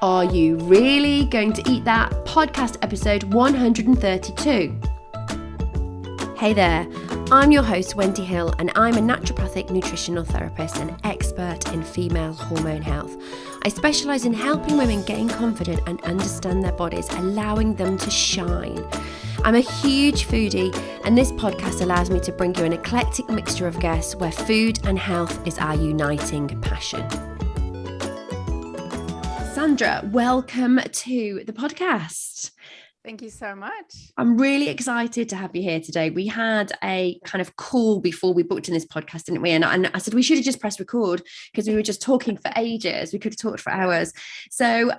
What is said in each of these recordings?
Are You Really Going to Eat That? Podcast episode 132. Hey there, I'm your host Wendy Hill and I'm a naturopathic nutritional therapist and expert in female hormone health. I specialise in helping women gain confidence and understand their bodies, allowing them to shine. I'm a huge foodie and this podcast allows me to bring you an eclectic mixture of guests where food and health is our uniting passion. Sandra, welcome to the podcast. Thank you so much. I'm really excited to have you here today. We had a kind of call before we booked in this podcast, didn't we? And I said we should have just pressed record because we were just talking for ages. We could have talked for hours. So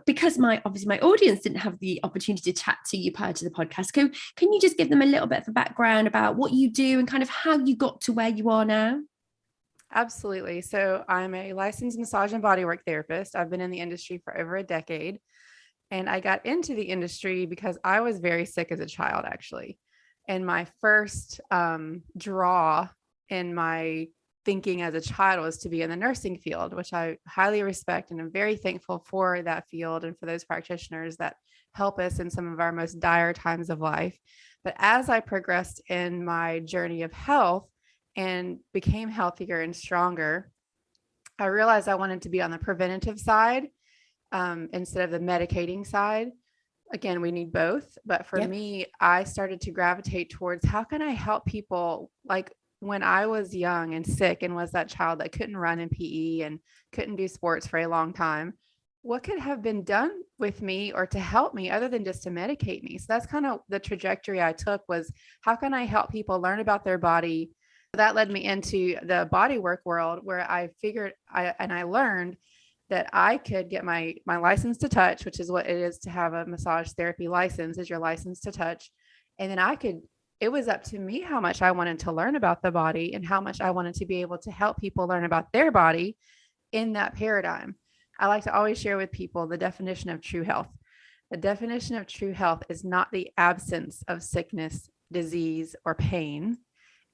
because my audience didn't have the opportunity to chat to you prior to the podcast, can you just give them a little bit of a background about what you do and kind of how you got to where you are now? Absolutely. So I'm a licensed massage and bodywork therapist. I've been in the industry for over a decade. And I got into the industry because I was very sick as a child, actually. And my first draw in my thinking as a child was to be in the nursing field, which I highly respect. And I'm very thankful for that field and for those practitioners that help us in some of our most dire times of life. But as I progressed in my journey of health and became healthier and stronger, I realized I wanted to be on the preventative side instead of the medicating side. Again, we need both. But for me, I started to gravitate towards how can I help people? Like when I was young and sick and was that child that couldn't run in PE and couldn't do sports for a long time, what could have been done with me or to help me other than just to medicate me? So that's kind of the trajectory I took, was how can I help people learn about their body? That led me into the bodywork world, where I figured I learned that I could get my license to touch, which is what it is to have a massage therapy license, is your license to touch. And then it was up to me how much I wanted to learn about the body and how much I wanted to be able to help people learn about their body in that paradigm. I like to always share with people the definition of true health. The definition of true health is not the absence of sickness, disease, or pain.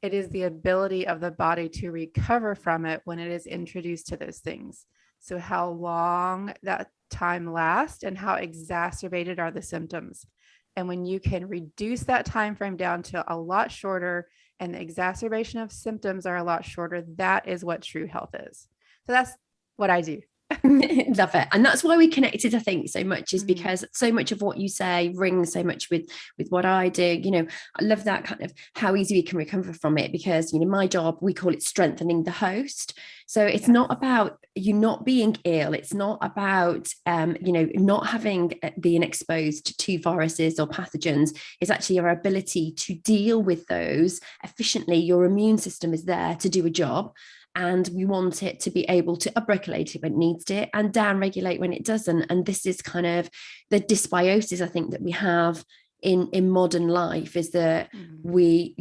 It is the ability of the body to recover from it when it is introduced to those things. So how long that time lasts and how exacerbated are the symptoms. And when you can reduce that time frame down to a lot shorter and the exacerbation of symptoms are a lot shorter, that is what true health is. So that's what I do. Love it. And that's why we connected, I think, so much, is because so much of what you say rings so much with what I do. You know, I love that kind of how easy we can recover from it, because, you know, my job, we call it strengthening the host. So it's not about you not being ill. It's not about, not being exposed to viruses or pathogens. It's actually your ability to deal with those efficiently. Your immune system is there to do a job. And we want it to be able to upregulate it when it needs to and downregulate when it doesn't. And this is kind of the dysbiosis, I think, that we have in modern life, is that we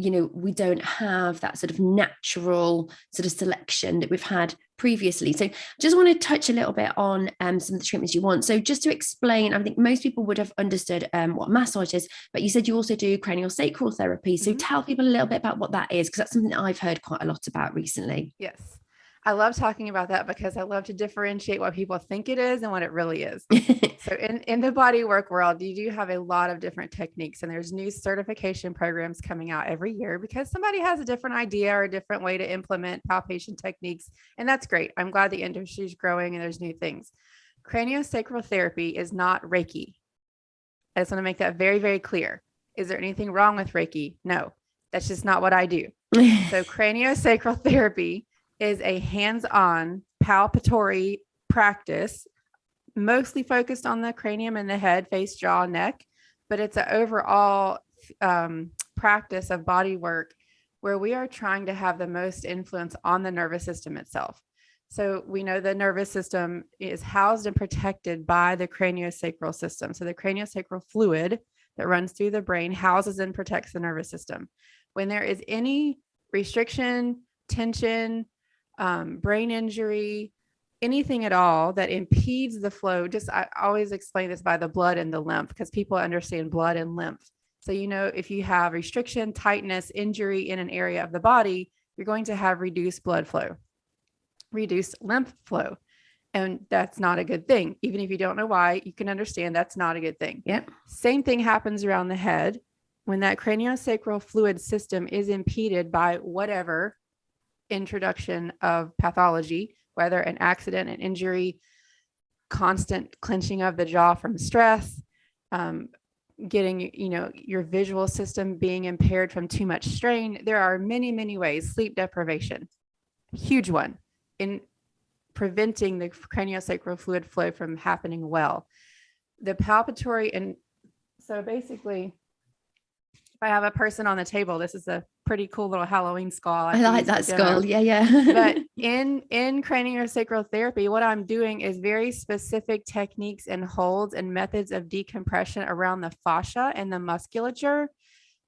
don't have that sort of natural sort of selection that we've had previously. So just want to touch a little bit on some of the treatments you want. So just to explain, I think most people would have understood what massage is, but you said you also do cranial-sacral therapy. So tell people a little bit about what that is, because that's something that I've heard quite a lot about recently. Yes. I love talking about that because I love to differentiate what people think it is and what it really is. So in the bodywork world, you do have a lot of different techniques, and there's new certification programs coming out every year because somebody has a different idea or a different way to implement palpation techniques. And that's great. I'm glad the industry is growing and there's new things. CranialSacral Therapy is not Reiki. I just want to make that very, very clear. Is there anything wrong with Reiki? No, that's just not what I do. So CranialSacral Therapy is a hands-on palpatory practice, mostly focused on the cranium and the head, face, jaw, neck, but it's an overall practice of body work where we are trying to have the most influence on the nervous system itself. So we know the nervous system is housed and protected by the craniosacral system. So the craniosacral fluid that runs through the brain houses and protects the nervous system. When there is any restriction, tension, brain injury, anything at all that impedes the flow, I always explain this by the blood and the lymph, because people understand blood and lymph. So, if you have restriction, tightness, injury in an area of the body, you're going to have reduced blood flow, reduced lymph flow. And that's not a good thing. Even if you don't know why, you can understand that's not a good thing. Yep. Same thing happens around the head. When that craniosacral fluid system is impeded by whatever introduction of pathology, whether an accident, an injury, constant clenching of the jaw from stress, getting, your visual system being impaired from too much strain. There are many, many ways. Sleep deprivation, huge one in preventing the craniosacral fluid flow from happening well. The palpatory, and so basically, if I have a person on the table, this is a pretty cool little Halloween skull. I like that skull. Yeah. But in craniosacral therapy, what I'm doing is very specific techniques and holds and methods of decompression around the fascia and the musculature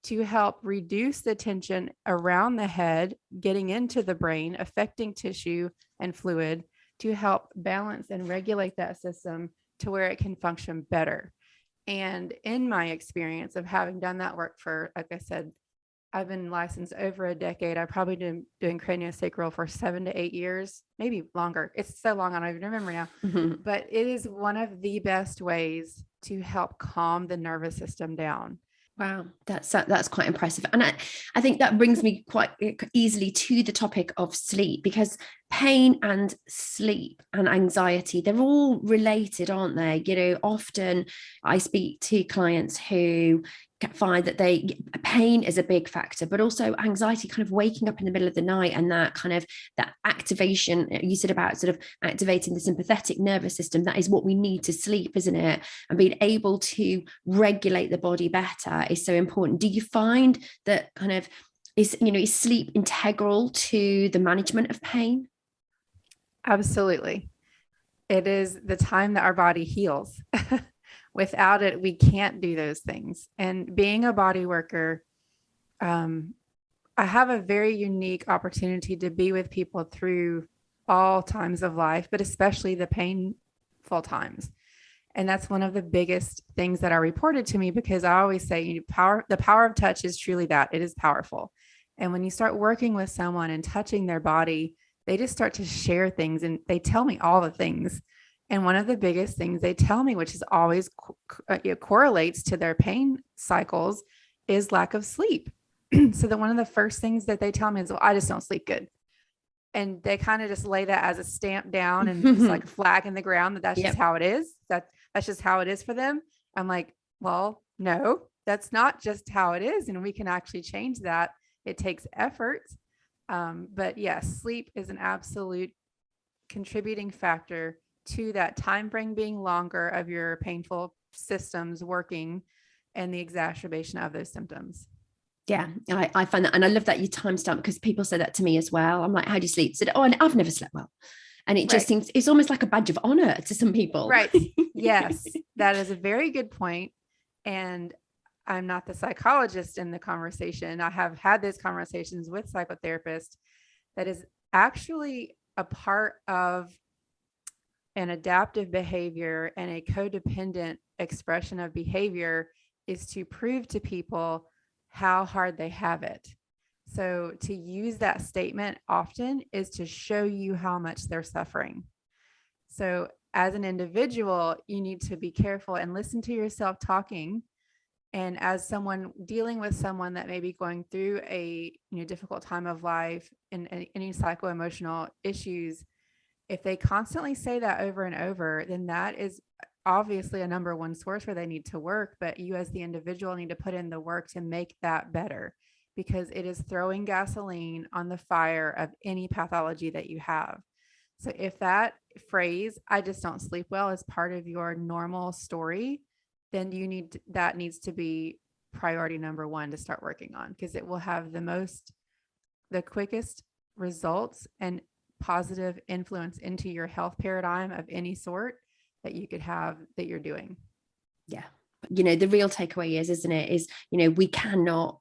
to help reduce the tension around the head, getting into the brain, affecting tissue and fluid, to help balance and regulate that system to where it can function better. And in my experience of having done that work for, like I said, I've been licensed over a decade. I've probably been doing craniosacral for 7 to 8 years, maybe longer. It's so long, I don't even remember now. But it is one of the best ways to help calm the nervous system down. Wow, that's quite impressive. And I think that brings me quite easily to the topic of sleep, because pain and sleep and anxiety, they're all related, aren't they? Often I speak to clients who find that pain is a big factor, but also anxiety, kind of waking up in the middle of the night, and that activation you said about sort of activating the sympathetic nervous system. That is what we need to sleep, isn't it? And being able to regulate the body better is so important. Do you find that is sleep integral to the management of pain? Absolutely. It is the time that our body heals. Without it, we can't do those things. And being a body worker, I have a very unique opportunity to be with people through all times of life, but especially the painful times. And that's one of the biggest things that are reported to me, because I always say, the power of touch is truly that. It is powerful. And when you start working with someone and touching their body, they just start to share things, and they tell me all the things. And one of the biggest things they tell me, which is always correlates to their pain cycles, is lack of sleep. So that one of the first things that they tell me is, well, I just don't sleep good. And they kind of just lay that as a stamp down and just like a flag in the ground, that's just how it is. That's just how it is for them. I'm like, well, no, that's not just how it is. And we can actually change that. It takes effort. But yes, sleep is an absolute contributing factor to that time frame being longer of your painful systems working and the exacerbation of those symptoms. Yeah, I find that. And I love that you timestamp, because people say that to me as well. I'm like, how do you sleep? Said, and I've never slept well. And it just seems, it's almost like a badge of honor to some people. Right. Yes, that is a very good point. And I'm not the psychologist in the conversation. I have had those conversations with psychotherapists. That is actually a part of an adaptive behavior and a codependent expression of behavior, is to prove to people how hard they have it. So to use that statement often is to show you how much they're suffering. So as an individual, you need to be careful and listen to yourself talking. And as someone dealing with someone that may be going through a difficult time of life and any psycho-emotional issues, if they constantly say that over and over, then that is obviously a number one source where they need to work. But you as the individual need to put in the work to make that better, because it is throwing gasoline on the fire of any pathology that you have. So if that phrase, I just don't sleep well, is part of your normal story, then that needs to be priority number one to start working on, because it will have the quickest results and positive influence into your health paradigm of any sort that you could have that you're doing. Yeah. The real takeaway isn't it,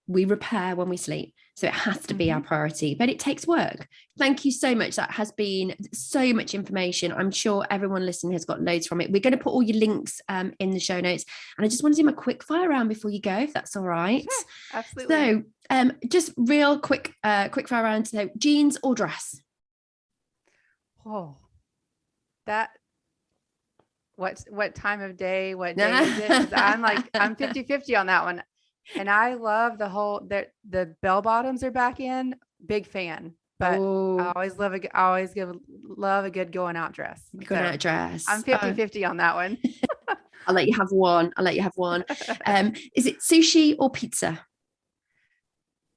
we repair when we sleep. So it has to be our priority, but it takes work. Thank you so much. That has been so much information. I'm sure everyone listening has got loads from it. We're going to put all your links in the show notes. And I just want to do my quick fire round before you go, if that's all right. Sure, absolutely. So just real quick fire round. So jeans or dress? Oh, that what time of day, what day is it? 'Cause I'm 50-50 on that one. And I love the bell bottoms are back in. Big fan. But I always love a good going out dress. Going out dress. I'm 50-50 on that one. I'll let you have one. Is it sushi or pizza?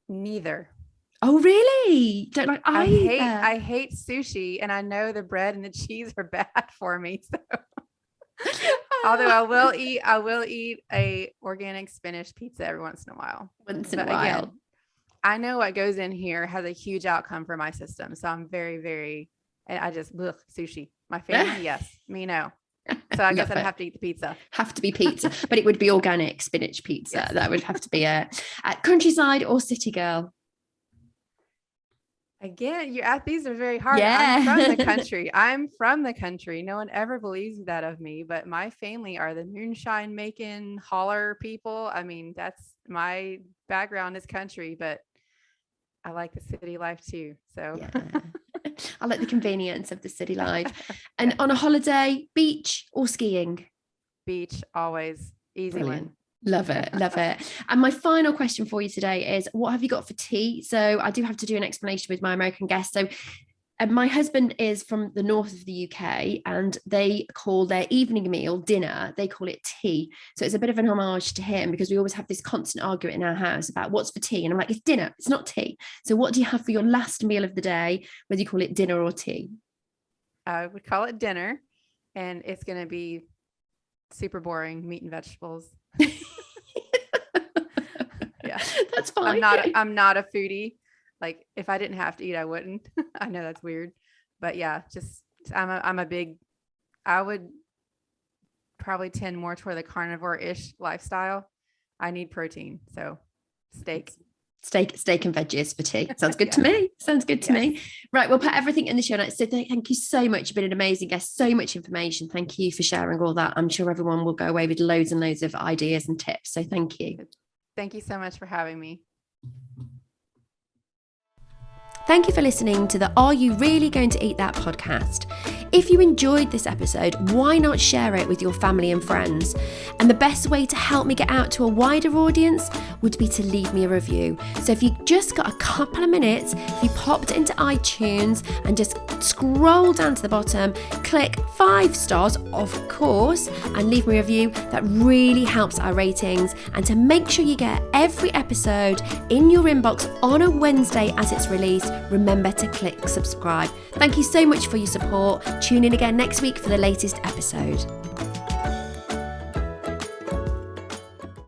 Neither. Oh, really? Don't like either? I hate sushi, and I know the bread and the cheese are bad for me. So although I will eat a organic spinach pizza every once in a while. Again, I know what goes in here has a huge outcome for my system. So I'm very, very, I just, sushi. My family, yes. Me, no. So I guess I'd have to eat the pizza. Have to be pizza, but it would be organic spinach pizza. Yes. That would have to be countryside or city girl. Again, these are very hard. Yeah. I'm from the country. No one ever believes that of me, but my family are the moonshine making holler people. I mean, that's my background is country, but I like the city life too. So yeah. I like the convenience of the city life. And on a holiday, beach or skiing? Beach, always. Easy one. Love it. And my final question for you today is, what have you got for tea? So I do have to do an explanation with my American guests. So my husband is from the north of the UK, and they call their evening meal, dinner, they call it tea. So it's a bit of an homage to him, because we always have this constant argument in our house about what's for tea. And I'm like, it's dinner, it's not tea. So what do you have for your last meal of the day, whether you call it dinner or tea? I would call it dinner, and it's going to be super boring, meat and vegetables. Yeah, that's fine. I'm not a foodie. Like, if I didn't have to eat, I wouldn't. I know that's weird, but yeah, I would probably tend more toward the carnivore-ish lifestyle. I need protein. So steak and veggies for tea. Sounds good to me. Sounds good to me. Right. We'll put everything in the show notes. So thank you so much. You've been an amazing guest. So much information. Thank you for sharing all that. I'm sure everyone will go away with loads and loads of ideas and tips. So thank you. Thank you so much for having me. Thank you for listening to the Are You Really Going to Eat That podcast. If you enjoyed this episode, why not share it with your family and friends? And the best way to help me get out to a wider audience would be to leave me a review. So if you just got a couple of minutes, if you popped into iTunes and just scroll down to the bottom, click 5 stars, of course, and leave me a review, that really helps our ratings. And to make sure you get every episode in your inbox on a Wednesday as it's released, remember to click subscribe. Thank you so much for your support. Tune in again next week for the latest episode.